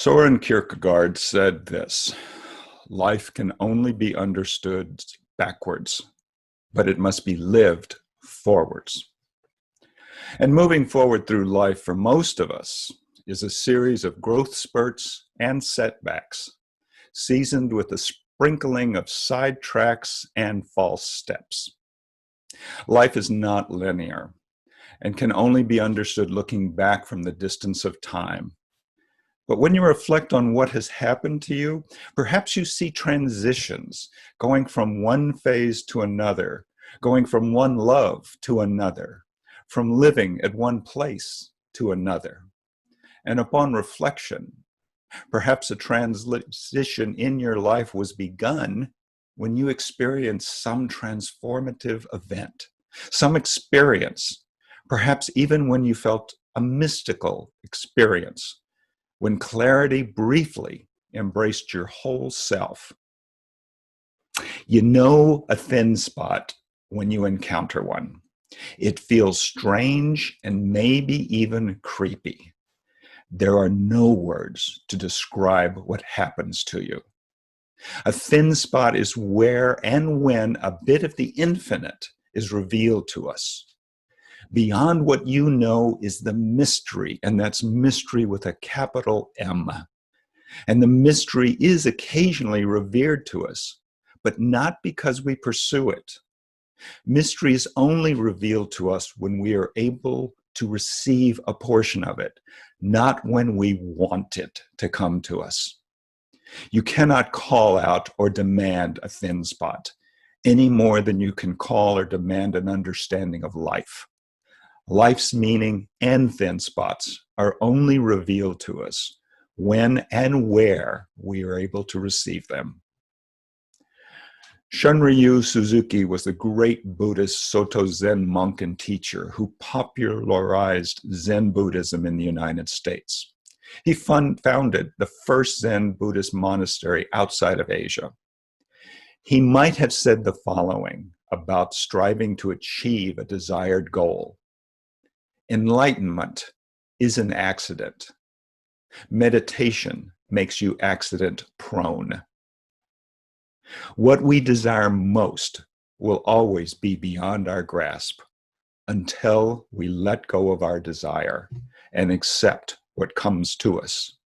Soren Kierkegaard said this: life can only be understood backwards, but it must be lived forwards. And moving forward through life for most of us is a series of growth spurts and setbacks, seasoned with a sprinkling of side tracks and false steps. Life is not linear and can only be understood looking back from the distance of time. But when you reflect on what has happened to you, perhaps you see transitions, going from one phase to another, going from one love to another, from living at one place to another. And upon reflection, perhaps a transition in your life was begun when you experienced some transformative event, some experience, perhaps even when you felt a mystical experience, when clarity briefly embraced your whole self. You know a thin spot when you encounter one. It feels strange and maybe even creepy. There are no words to describe what happens to you. A thin spot is where and when a bit of the infinite is revealed to us. Beyond what you know is the mystery, and that's mystery with a capital M. And the mystery is occasionally revered to us, but not because we pursue it. Mystery is only revealed to us when we are able to receive a portion of it, not when we want it to come to us. You cannot call out or demand a thin spot any more than you can call or demand an understanding of life. Life's meaning and thin spots are only revealed to us when and where we are able to receive them. Shunryu Suzuki was the great Buddhist Soto Zen monk and teacher who popularized Zen Buddhism in the United States. He founded the first Zen Buddhist monastery outside of Asia. He might have said the following about striving to achieve a desired goal. Enlightenment is an accident. Meditation makes you accident prone. What we desire most will always be beyond our grasp until we let go of our desire and accept what comes to us.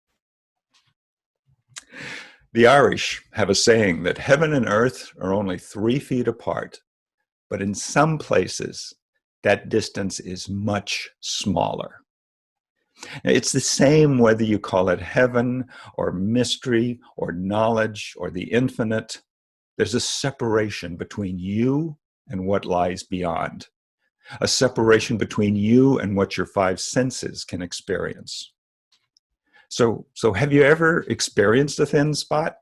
The Irish have a saying that heaven and earth are only 3 feet apart, but in some places, that distance is much smaller. It's the same whether you call it heaven or mystery or knowledge or the infinite. There's a separation between you and what lies beyond, a separation between you and what your 5 senses can experience. So have you ever experienced a thin spot?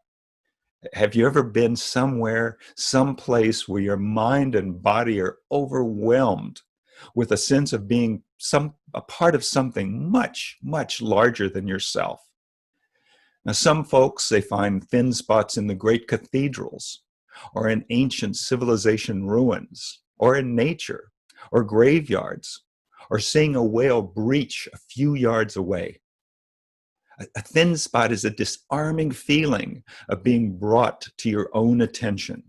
Have you ever been somewhere, someplace where your mind and body are overwhelmed with a sense of being a part of something much, much larger than yourself? Now, some folks, they find thin spots in the great cathedrals, or in ancient civilization ruins, or in nature, or graveyards, or seeing a whale breach a few yards away. A thin spot is a disarming feeling of being brought to your own attention,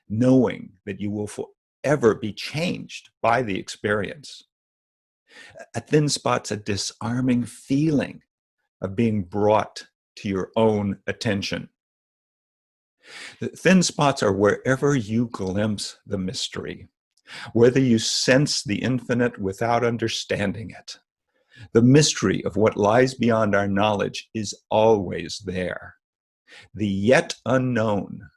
knowing that you will forever be changed by the experience. A thin spot's a disarming feeling of being brought to your own attention. The thin spots are wherever you glimpse the mystery, whether you sense the infinite without understanding it. The mystery of what lies beyond our knowledge is always there. The yet unknown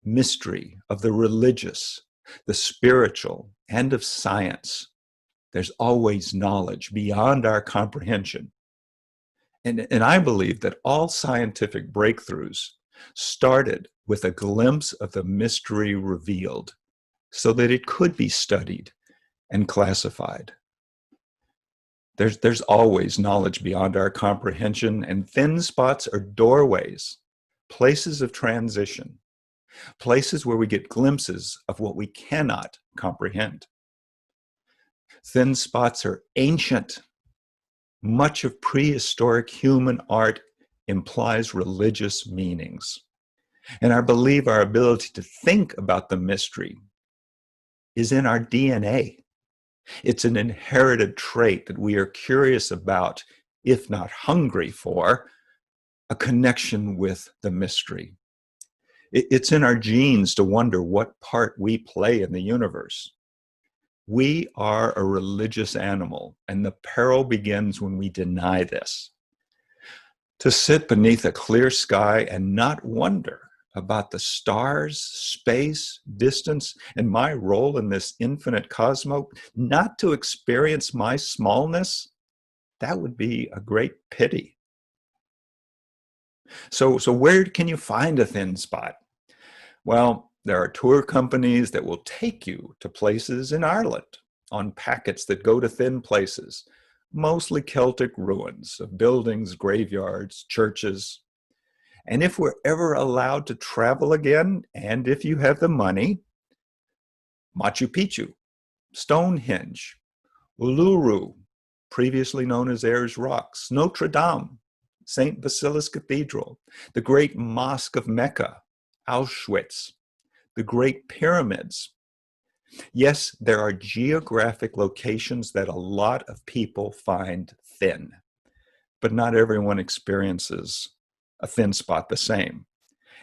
mystery of the religious, the spiritual, and of science. There's always knowledge beyond our comprehension. And I believe that all scientific breakthroughs started with a glimpse of the mystery revealed so that it could be studied and classified. There's always knowledge beyond our comprehension, and thin spots are doorways, places of transition, places where we get glimpses of what we cannot comprehend. Thin spots are ancient. Much of prehistoric human art implies religious meanings. And I believe our ability to think about the mystery is in our DNA. It's an inherited trait that we are curious about, if not hungry for, a connection with the mystery. It's in our genes to wonder what part we play in the universe. We are a religious animal, and the peril begins when we deny this. To sit beneath a clear sky and not wonder about the stars, space, distance, and my role in this infinite cosmos, not to experience my smallness, that would be a great pity. So where can you find a thin spot? Well, there are tour companies that will take you to places in Ireland on packets that go to thin places, mostly Celtic ruins of buildings, graveyards, churches. And if we're ever allowed to travel again, and if you have the money, Machu Picchu, Stonehenge, Uluru, previously known as Ayers Rocks, Notre Dame, St. Basilius Cathedral, the Great Mosque of Mecca, Auschwitz, the Great Pyramids. Yes, there are geographic locations that a lot of people find thin, but not everyone experiences a thin spot the same.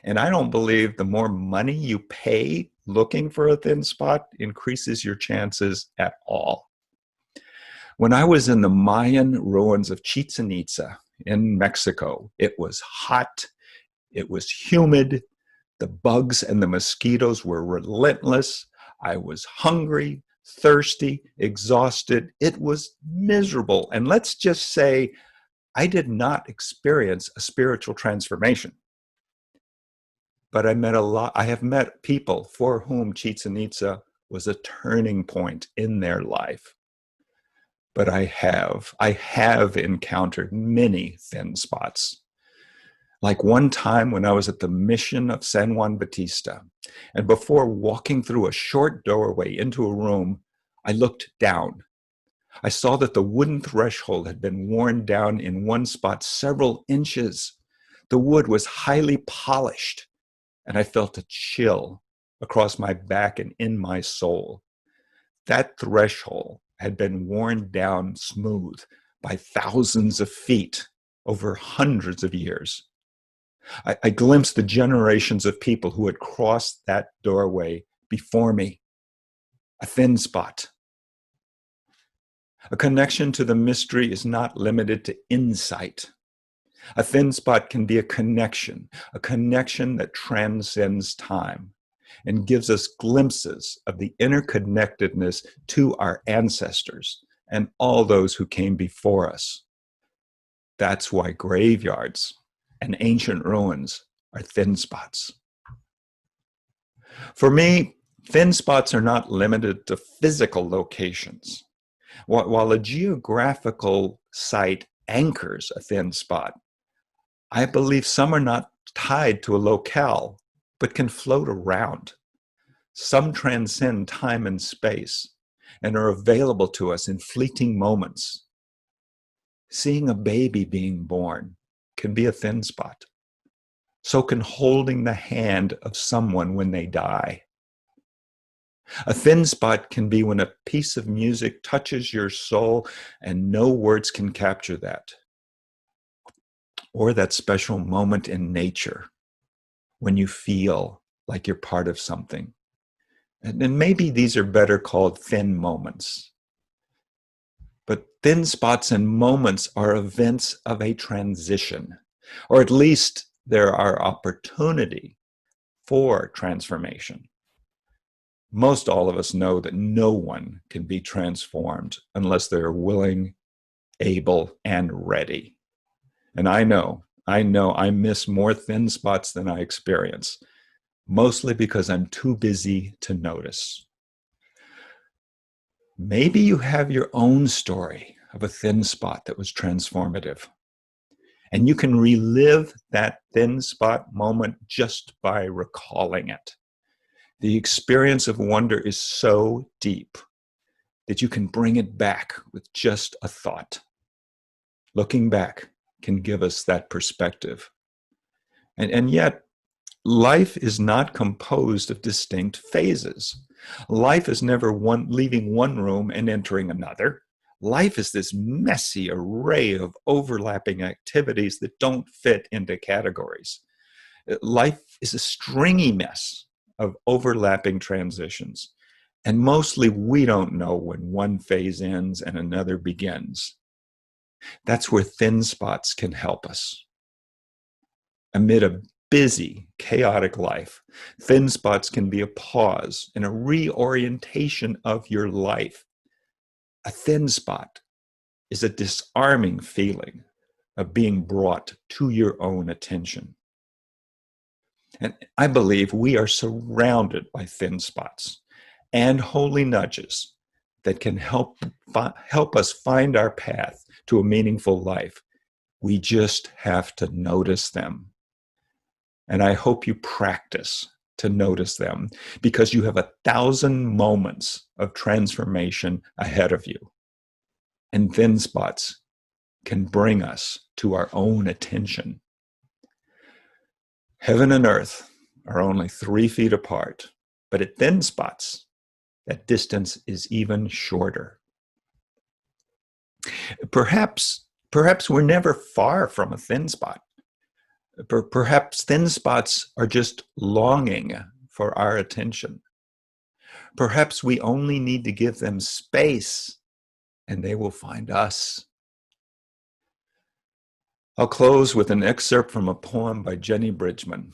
And I don't believe the more money you pay looking for a thin spot increases your chances at all. When I was in the Mayan ruins of Chichen Itza in Mexico, it was hot, it was humid, the bugs and the mosquitoes were relentless. I was hungry, thirsty, exhausted. It was miserable. And let's just say I did not experience a spiritual transformation. But I have met people for whom Chichen Itza was a turning point in their life. But I have encountered many thin spots. Like one time when I was at the mission of San Juan Bautista, and before walking through a short doorway into a room, I looked down. I saw that the wooden threshold had been worn down in one spot several inches. The wood was highly polished, and I felt a chill across my back and in my soul. That threshold had been worn down smooth by thousands of feet over hundreds of years. I glimpsed the generations of people who had crossed that doorway before me. A thin spot. A connection to the mystery is not limited to insight. A thin spot can be a connection that transcends time and gives us glimpses of the interconnectedness to our ancestors and all those who came before us. That's why graveyards and ancient ruins are thin spots. For me, thin spots are not limited to physical locations. While a geographical site anchors a thin spot, I believe some are not tied to a locale, but can float around. Some transcend time and space and are available to us in fleeting moments. Seeing a baby being born can be a thin spot. So can holding the hand of someone when they die. A thin spot can be when a piece of music touches your soul and no words can capture that. Or that special moment in nature when you feel like you're part of something. And maybe these are better called thin moments. But thin spots and moments are events of a transition, or at least there are opportunity for transformation. Most all of us know that no one can be transformed unless they're willing, able, and ready. And I know I miss more thin spots than I experience, mostly because I'm too busy to notice. Maybe you have your own story of a thin spot that was transformative. And you can relive that thin spot moment just by recalling it. The experience of wonder is so deep that you can bring it back with just a thought. Looking back, can give us that perspective. And yet, life is not composed of distinct phases. Life is never leaving one room and entering another. Life is this messy array of overlapping activities that don't fit into categories. Life is a stringy mess of overlapping transitions. And mostly we don't know when one phase ends and another begins. That's where thin spots can help us. Amid a busy, chaotic life, thin spots can be a pause and a reorientation of your life. A thin spot is a disarming feeling of being brought to your own attention. And I believe we are surrounded by thin spots and holy nudges that can help us find our path to a meaningful life. We just have to notice them. And I hope you practice to notice them, because you have 1,000 moments of transformation ahead of you. And thin spots can bring us to our own attention. Heaven and earth are only 3 feet apart, but at thin spots, that distance is even shorter. Perhaps we're never far from a thin spot. Perhaps thin spots are just longing for our attention. Perhaps we only need to give them space and they will find us. I'll close with an excerpt from a poem by Jenny Bridgman,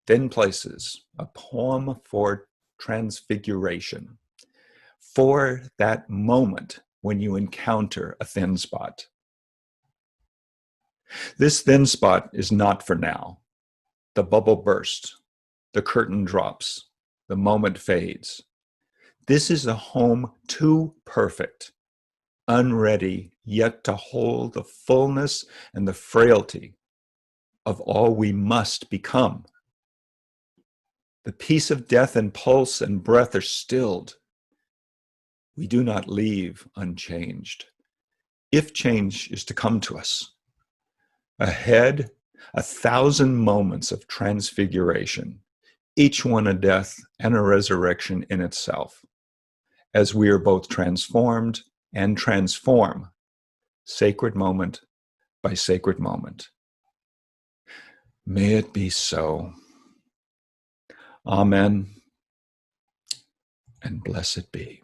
Thin Places, a poem for transfiguration, for that moment when you encounter a thin spot. This thin spot is not for now. The bubble bursts, the curtain drops, the moment fades. This is a home too perfect, unready yet to hold the fullness and the frailty of all we must become. The peace of death and pulse and breath are stilled. We do not leave unchanged. If change is to come to us, ahead, 1,000 moments of transfiguration, each one a death and a resurrection in itself, as we are both transformed and transform, sacred moment by sacred moment. May it be so. Amen, and blessed be.